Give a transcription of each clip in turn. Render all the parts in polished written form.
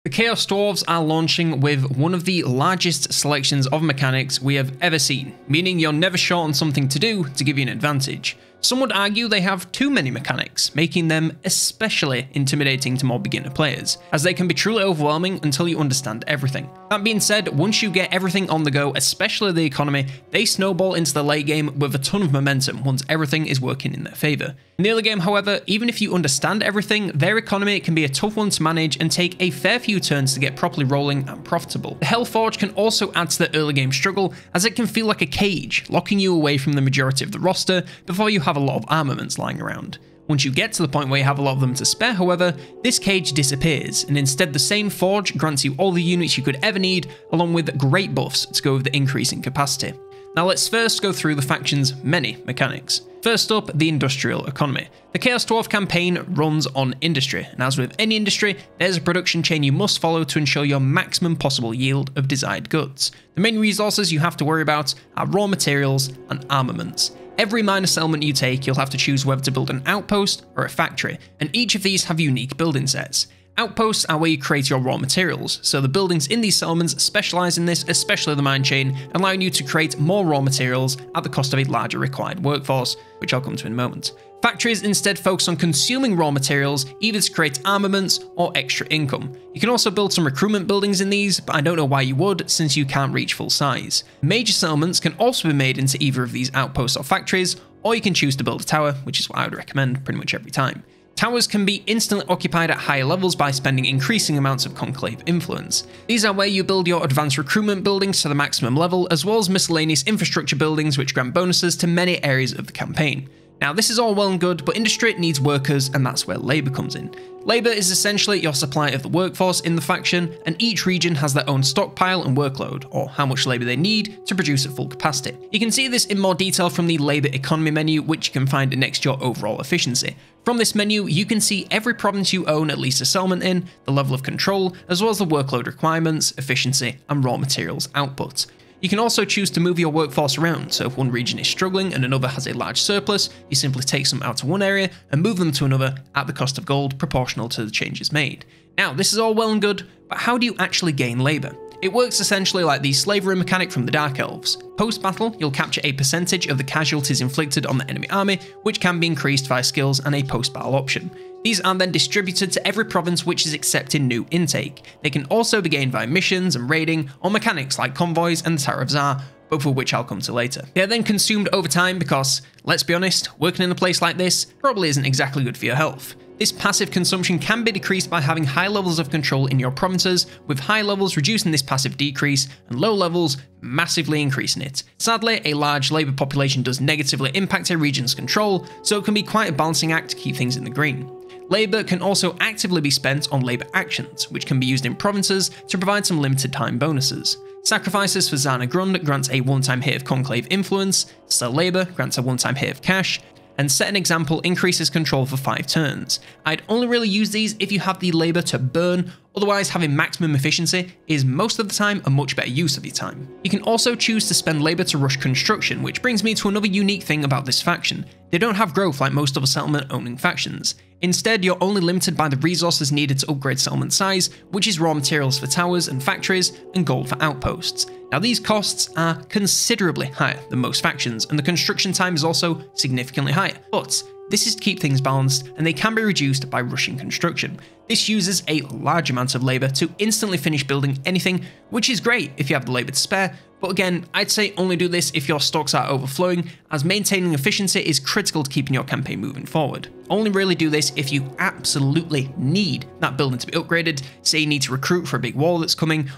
The Chaos Dwarves are launching with one of the largest selections of mechanics we have ever seen, meaning you're never short on something to do to give you an advantage. Some would argue they have too many mechanics, making them especially intimidating to more beginner players, as they can be truly overwhelming until you understand everything. That being said, once you get everything on the go, especially the economy, they snowball into the late game with a ton of momentum once everything is working in their favour. In the early game, however, even if you understand everything, their economy can be a tough one to manage and take a fair few turns to get properly rolling and profitable. The Hellforge can also add to the early game struggle, as it can feel like a cage, locking you away from the majority of the roster before you have a lot of armaments lying around. Once you get to the point where you have a lot of them to spare, however, this cage disappears, and instead the same forge grants you all the units you could ever need, along with great buffs to go with the increase in capacity. Now let's first go through the faction's many mechanics. First up, the industrial economy. The Chaos Dwarf campaign runs on industry, and as with any industry, there's a production chain you must follow to ensure your maximum possible yield of desired goods. The main resources you have to worry about are raw materials and armaments. Every minor settlement you take, you'll have to choose whether to build an outpost or a factory, and each of these have unique building sets. Outposts are where you create your raw materials, so the buildings in these settlements specialise in this, especially the mine chain, allowing you to create more raw materials at the cost of a larger required workforce, which I'll come to in a moment. Factories instead focus on consuming raw materials, either to create armaments or extra income. You can also build some recruitment buildings in these, but I don't know why you would, since you can't reach full size. Major settlements can also be made into either of these outposts or factories, or you can choose to build a tower, which is what I would recommend pretty much every time. Towers can be instantly occupied at higher levels by spending increasing amounts of conclave influence. These are where you build your advanced recruitment buildings to the maximum level, as well as miscellaneous infrastructure buildings which grant bonuses to many areas of the campaign. Now this is all well and good, but industry needs workers, and that's where labour comes in. Labour is essentially your supply of the workforce in the faction, and each region has their own stockpile and workload, or how much labour they need to produce at full capacity. You can see this in more detail from the labour economy menu, which you can find next to your overall efficiency. From this menu, you can see every province you own at least a settlement in, the level of control, as well as the workload requirements, efficiency, and raw materials output. You can also choose to move your workforce around, so if one region is struggling and another has a large surplus, you simply take some out of one area and move them to another at the cost of gold proportional to the changes made. Now, this is all well and good, but how do you actually gain labour? It works essentially like the slavery mechanic from the Dark Elves. Post-battle, you'll capture a percentage of the casualties inflicted on the enemy army, which can be increased via skills and a post-battle option. These are then distributed to every province which is accepting new intake. They can also be gained via missions and raiding, or mechanics like convoys and the Tower of Tsar, both of which I'll come to later. They are then consumed over time because, let's be honest, working in a place like this probably isn't exactly good for your health. This passive consumption can be decreased by having high levels of control in your provinces, with high levels reducing this passive decrease and low levels massively increasing it. Sadly, a large labour population does negatively impact a region's control, so it can be quite a balancing act to keep things in the green. Labour can also actively be spent on labour actions, which can be used in provinces to provide some limited time bonuses. Sacrifices for Zana Grund grants a one-time hit of conclave influence, Sell Labour grants a one-time hit of cash, and Set an Example increases control for 5 turns. I'd only really use these if you have the labour to burn, otherwise having maximum efficiency is most of the time a much better use of your time. You can also choose to spend labour to rush construction, which brings me to another unique thing about this faction. They don't have growth like most other settlement owning factions. Instead, you're only limited by the resources needed to upgrade settlement size, which is raw materials for towers and factories, and gold for outposts. Now these costs are considerably higher than most factions, and the construction time is also significantly higher, but this is to keep things balanced, and they can be reduced by rushing construction. This uses a large amount of labour to instantly finish building anything, which is great if you have the labour to spare, but again, I'd say only do this if your stocks are overflowing, as maintaining efficiency is critical to keeping your campaign moving forward. Only really do this if you absolutely need that building to be upgraded, say you need to recruit for a big war that's coming,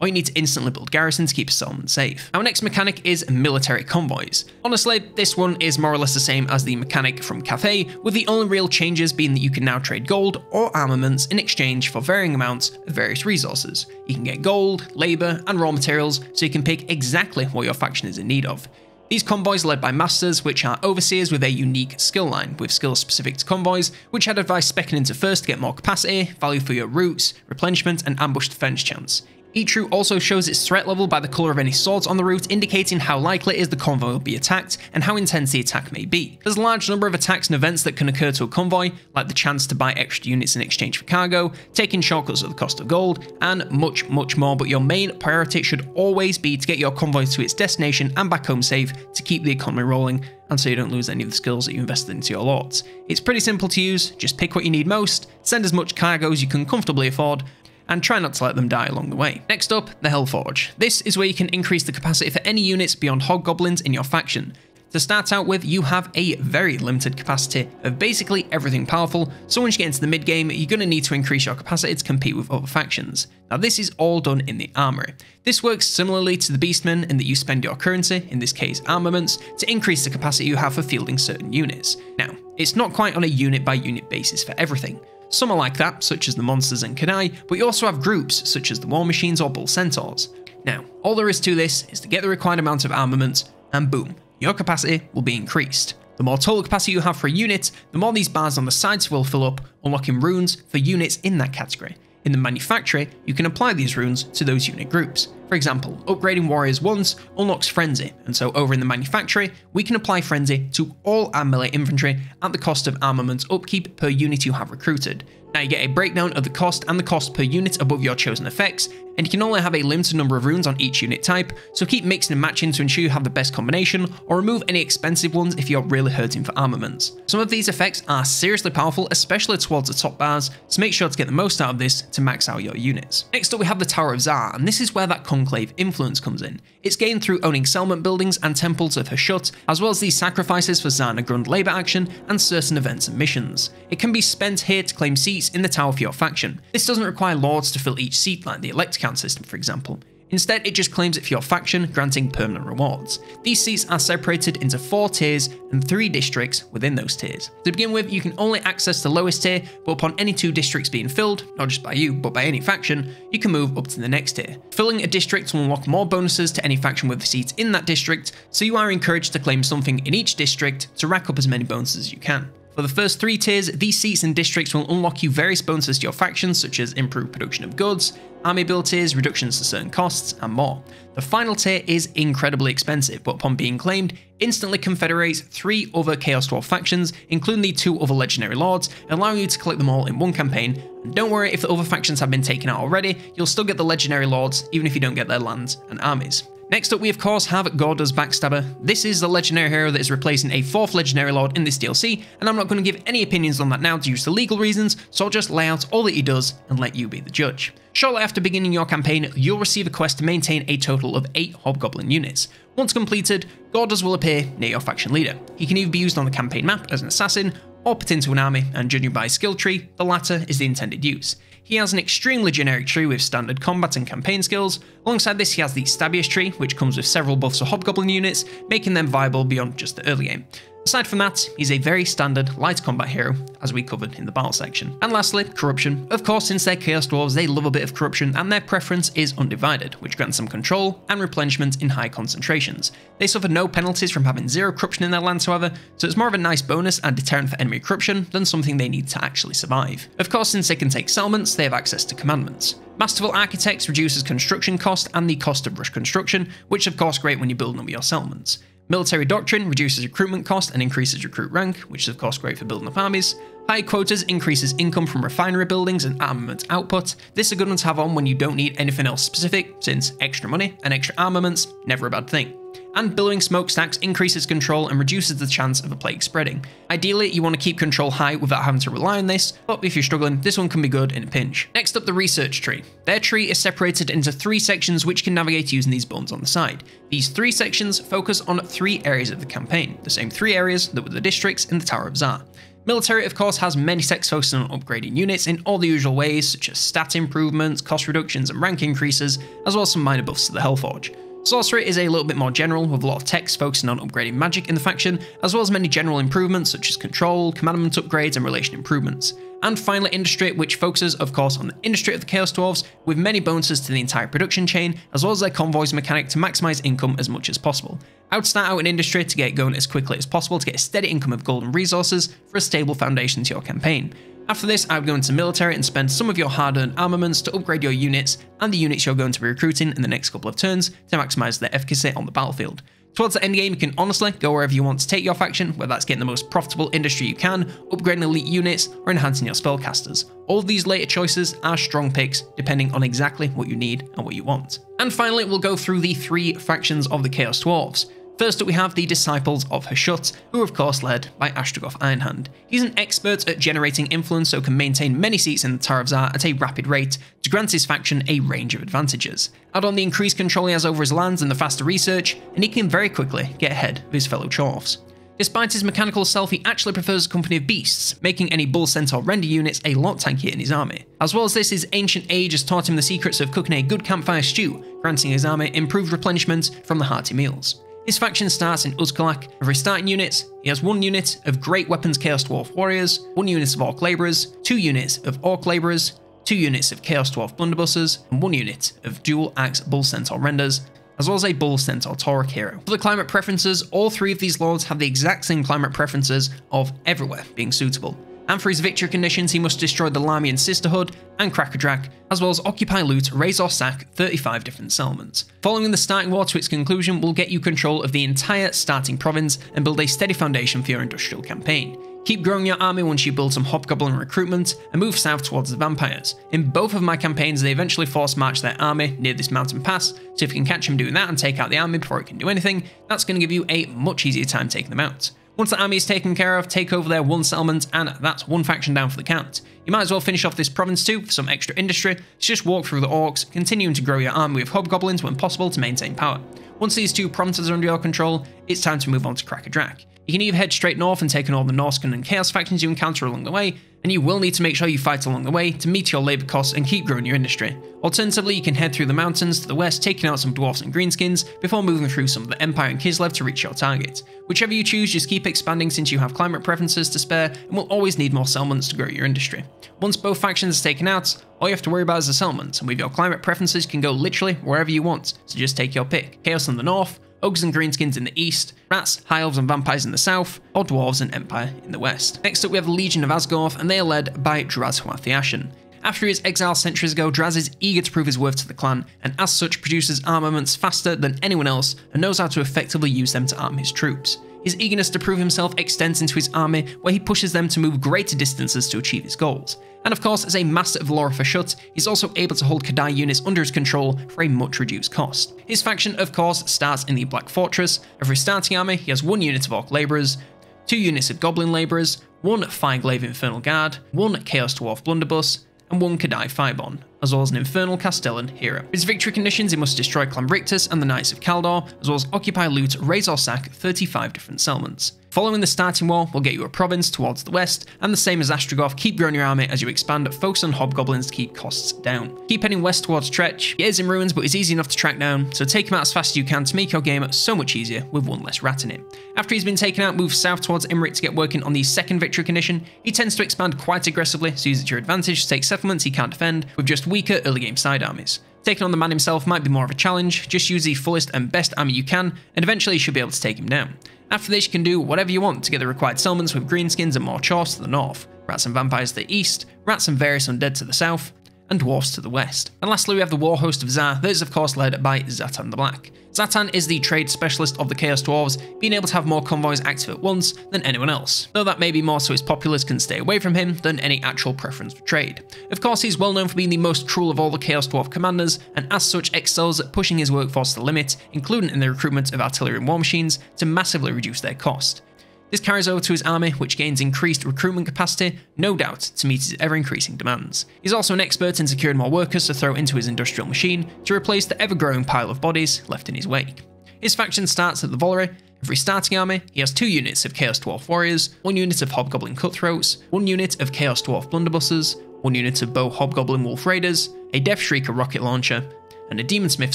or you need to instantly build garrisons to keep a settlement safe. Our next mechanic is military convoys. Honestly, this one is more or less the same as the mechanic from Cathay, with the only real changes being that you can now trade gold or armaments in exchange for varying amounts of various resources. You can get gold, labour, and raw materials, so you can pick exactly what your faction is in need of. These convoys are led by masters, which are overseers with a unique skill line, with skills specific to convoys, which I'd advise speccing into first to get more capacity, value for your routes, replenishment, and ambush defense chance. Each route also shows its threat level by the colour of any swords on the route, indicating how likely it is the convoy will be attacked and how intense the attack may be. There's a large number of attacks and events that can occur to a convoy, like the chance to buy extra units in exchange for cargo, taking shortcuts at the cost of gold, and much more, but your main priority should always be to get your convoy to its destination and back home safe to keep the economy rolling, and so you don't lose any of the skills that you invested into your lords. It's pretty simple to use, just pick what you need most, send as much cargo as you can comfortably afford, and try not to let them die along the way. Next up, the Hellforge. This is where you can increase the capacity for any units beyond hobgoblins in your faction. To start out with, you have a very limited capacity of basically everything powerful, so once you get into the mid game, you're going to need to increase your capacity to compete with other factions. Now this is all done in the armory. This works similarly to the Beastmen in that you spend your currency, in this case armaments, to increase the capacity you have for fielding certain units. Now, it's not quite on a unit by unit basis for everything. Some are like that, such as the monsters and Kanai, but you also have groups, such as the war machines or bull centaurs. Now, all there is to this is to get the required amount of armaments, and boom, your capacity will be increased. The more total capacity you have for a unit, the more these bars on the sides will fill up, unlocking runes for units in that category. In the manufactory, you can apply these runes to those unit groups. For example, upgrading warriors once unlocks frenzy, and so over in the manufactory, we can apply frenzy to all our melee infantry at the cost of armament upkeep per unit you have recruited. Now you get a breakdown of the cost and the cost per unit above your chosen effects, and you can only have a limited number of runes on each unit type, so keep mixing and matching to ensure you have the best combination, or remove any expensive ones if you're really hurting for armaments. Some of these effects are seriously powerful, especially towards the top bars, so make sure to get the most out of this to max out your units. Next up we have the Tower of Zar, and this is where that conclave influence comes in. It's gained through owning settlement buildings and temples of Hashut, as well as these sacrifices for Zana Grund labor action and certain events and missions. It can be spent here to claim seats in the tower for your faction. This doesn't require lords to fill each seat like the elect count system, for example. Instead, it just claims it for your faction, granting permanent rewards. These seats are separated into 4 tiers and 3 districts within those tiers. To begin with, you can only access the lowest tier, but upon any 2 districts being filled, not just by you, but by any faction, you can move up to the next tier. Filling a district will unlock more bonuses to any faction with seats in that district, so you are encouraged to claim something in each district to rack up as many bonuses as you can. For the first 3 tiers, these seats and districts will unlock you various bonuses to your factions, such as improved production of goods, army abilities, reductions to certain costs, and more. The final tier is incredibly expensive, but upon being claimed, instantly confederates 3 other Chaos Dwarf factions, including the 2 other legendary lords, allowing you to collect them all in one campaign. And don't worry, if the other factions have been taken out already, you'll still get the legendary lords, even if you don't get their lands and armies. Next up, we of course have Gorda's Backstabber. This is the legendary hero that is replacing a 4th legendary lord in this DLC, and I'm not going to give any opinions on that now due to legal reasons, so I'll just lay out all that he does and let you be the judge. Shortly after beginning your campaign, you'll receive a quest to maintain a total of 8 hobgoblin units. Once completed, Gordas will appear near your faction leader. He can either be used on the campaign map as an assassin, or put into an army, and judging by his skill tree, the latter is the intended use. He has an extremely generic tree with standard combat and campaign skills. Alongside this, he has the Stabbiest tree, which comes with several buffs for hobgoblin units, making them viable beyond just the early game. Aside from that, he's a very standard light combat hero, as we covered in the battle section. And lastly, corruption. Of course, since they're Chaos Dwarves, they love a bit of corruption, and their preference is undivided, which grants them control and replenishment in high concentrations. They suffer no penalties from having 0 corruption in their lands, however, so it's more of a nice bonus and deterrent for enemy corruption than something they need to actually survive. Of course, since they can take settlements, they have access to commandments. Masterful Architects reduces construction cost and the cost of rush construction, which of course great when you're building up your settlements. Military Doctrine reduces recruitment cost and increases recruit rank, which is of course great for building up armies. High Quotas increases income from refinery buildings and armament output. This is a good one to have on when you don't need anything else specific, since extra money and extra armaments, never a bad thing. And Billowing Smokestacks increases control and reduces the chance of a plague spreading. Ideally, you want to keep control high without having to rely on this, but if you're struggling, this one can be good in a pinch. Next up, the Research Tree. Their tree is separated into 3 sections which can navigate using these buttons on the side. These 3 sections focus on 3 areas of the campaign, the same 3 areas that were the districts in the Tower of Zar. Military, of course, has many sects focusing on upgrading units in all the usual ways, such as stat improvements, cost reductions, and rank increases, as well as some minor buffs to the Hellforge. Sorcery is a little bit more general, with a lot of text focusing on upgrading magic in the faction, as well as many general improvements such as control, commandment upgrades, and relation improvements. And finally, Industry, which focuses, of course, on the industry of the Chaos Dwarves, with many bonuses to the entire production chain, as well as their convoys mechanic to maximise income as much as possible. I would start out in Industry to get it going as quickly as possible to get a steady income of gold and resources for a stable foundation to your campaign. After this, I would go into military and spend some of your hard-earned armaments to upgrade your units and the units you're going to be recruiting in the next couple of turns to maximise their efficacy on the battlefield. Towards the endgame, you can honestly go wherever you want to take your faction, whether that's getting the most profitable industry you can, upgrading elite units, or enhancing your spellcasters. All of these later choices are strong picks, depending on exactly what you need and what you want. And finally, we'll go through the 3 factions of the Chaos Dwarves. First up, we have the Disciples of Hashut, who are of course led by Ashtagoth Ironhand. He's an expert at generating influence, so can maintain many seats in the Tower of Tsar at a rapid rate to grant his faction a range of advantages. Add on the increased control he has over his lands and the faster research, and he can very quickly get ahead of his fellow Chorfs. Despite his mechanical self, he actually prefers a company of beasts, making any Bull Centaur render units a lot tankier in his army. As well as this, his ancient age has taught him the secrets of cooking a good campfire stew, granting his army improved replenishment from the hearty meals. His faction starts in Uzkalak. For his starting units, he has 1 unit of Great Weapons Chaos Dwarf Warriors, 1 unit of Orc Labourers, 2 units of Orc Labourers, 2 units of Chaos Dwarf Blunderbusses, and 1 unit of Dual Axe Bull Centaur Renders, as well as a Bull Centaur Tauric hero. For the climate preferences, all 3 of these lords have the exact same climate preferences of everywhere being suitable. And for his victory conditions, he must destroy the Lamian Sisterhood and Krakadrak, as well as occupy, loot, raise or sack 35 different settlements. Following the starting war to its conclusion will get you control of the entire starting province and build a steady foundation for your industrial campaign. Keep growing your army once you build some Hobgoblin recruitment and move south towards the vampires. In both of my campaigns, they eventually force march their army near this mountain pass, so if you can catch them doing that and take out the army before it can do anything, that's going to give you a much easier time taking them out. Once the army is taken care of, take over their 1 settlement, and that's 1 faction down for the count. You might as well finish off this province too for some extra industry, so just walk through the orcs, continuing to grow your army with hobgoblins when possible to maintain power. Once these 2 provinces are under your control, it's time to move on to Krakadrak. You can either head straight north and take on all the Norscan and Chaos factions you encounter along the way, and you will need to make sure you fight along the way to meet your labour costs and keep growing your industry. Alternatively, you can head through the mountains to the west, taking out some Dwarfs and Greenskins before moving through some of the Empire and Kislev to reach your target. Whichever you choose, just keep expanding since you have climate preferences to spare and will always need more settlements to grow your industry. Once both factions are taken out, all you have to worry about is the settlement, and with your climate preferences you can go literally wherever you want, so just take your pick. Chaos in the north, Ogres and Greenskins in the east, Rats, High Elves and Vampires in the south, or Dwarves and Empire in the west. Next up we have the Legion of Asgorth, and they are led by Drazhua the Ashen. After his exile centuries ago, Draz is eager to prove his worth to the clan, and as such produces armaments faster than anyone else and knows how to effectively use them to arm his troops. His eagerness to prove himself extends into his army, where he pushes them to move greater distances to achieve his goals. And of course, as a master of lore for Shut, he's also able to hold Kadai units under his control for a much reduced cost. His faction, of course, starts in the Black Fortress. For his starting army, he has 1 unit of Orc Labourers, 2 units of Goblin Labourers, 1 Fireglaive Infernal Guard, 1 Chaos Dwarf Blunderbuss, and 1 Kadai Firebon, as well as an Infernal Castellan hero. For his victory conditions, he must destroy Clan Rictus and the Knights of Kaldor, as well as occupy, loot, raise or sack 35 different settlements. Following the starting war will get you a province towards the west, and the same as Astrogoth, keep growing your army as you expand, focus on hobgoblins to keep costs down. Keep heading west towards Tretch. He is in ruins, but is easy enough to track down, so take him out as fast as you can to make your game so much easier with 1 less rat in it. After he's been taken out, move south towards Imrik to get working on the second victory condition. He tends to expand quite aggressively, so use it to your advantage to take settlements he can't defend, with just weaker early game side armies. Taking on the man himself might be more of a challenge, just use the fullest and best army you can, and eventually you should be able to take him down. After this, you can do whatever you want to get the required settlements with Greenskins and more Chorfs to the north, Rats and Vampires to the east, Rats and various undead to the south, and Dwarfs to the west. And lastly, we have the War Host of Tsar, that is of course led by Zatan the Black. Zatan is the trade specialist of the Chaos Dwarves, being able to have more convoys active at once than anyone else, though that may be more so his populace can stay away from him than any actual preference for trade. Of course, he's well known for being the most cruel of all the Chaos Dwarf commanders, and as such excels at pushing his workforce to the limit, including in the recruitment of artillery and war machines, to massively reduce their cost. This carries over to his army, which gains increased recruitment capacity, no doubt, to meet his ever-increasing demands. He's also an expert in securing more workers to throw into his industrial machine to replace the ever-growing pile of bodies left in his wake. His faction starts at the Volary. For his starting army, he has 2 units of Chaos Dwarf Warriors, 1 unit of Hobgoblin Cutthroats, 1 unit of Chaos Dwarf Blunderbusses, 1 unit of Bow Hobgoblin Wolf Raiders, a Death Shrieker rocket launcher, and a Demonsmith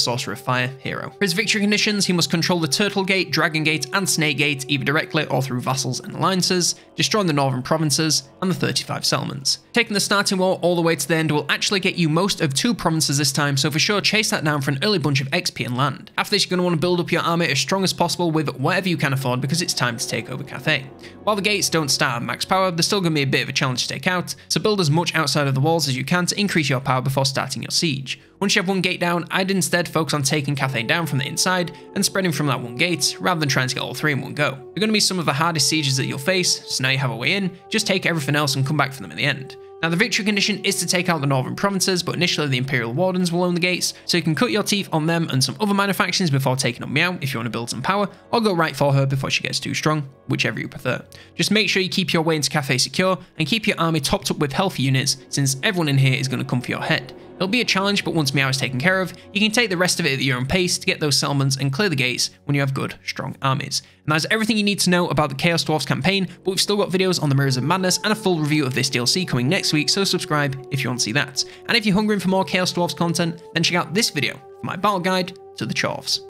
Sorcerer of Fire hero. For his victory conditions, he must control the Turtle Gate, Dragon Gate, and Snake Gate either directly or through vassals and alliances, destroying the northern provinces, and the 35 settlements. Taking the starting war all the way to the end will actually get you most of 2 provinces this time, so for sure chase that down for an early bunch of XP and land. After this, you're going to want to build up your army as strong as possible with whatever you can afford because it's time to take over Cathay. While the gates don't start at max power, they're still going to be a bit of a challenge to take out, so build as much outside of the walls as you can to increase your power before starting your siege. Once you have one gate down, I'd instead focus on taking Cathay down from the inside and spreading from that one gate, rather than trying to get all 3 in one go. They're going to be some of the hardest sieges that you'll face, so now you have a way in, just take everything else and come back for them in the end. Now the victory condition is to take out the northern provinces, but initially the Imperial Wardens will own the gates, so you can cut your teeth on them and some other minor factions before taking on Meow if you want to build some power, or go right for her before she gets too strong, whichever you prefer. Just make sure you keep your way into Cathay secure, and keep your army topped up with healthy units, since everyone in here is going to come for your head. It'll be a challenge, but once Meow is taken care of, you can take the rest of it at your own pace to get those settlements and clear the gates when you have good, strong armies. And that's everything you need to know about the Chaos Dwarfs campaign, but we've still got videos on the Mirrors of Madness and a full review of this DLC coming next week, so subscribe if you want to see that. And if you're hungering for more Chaos Dwarfs content, then check out this video for my battle guide to the Dwarfs.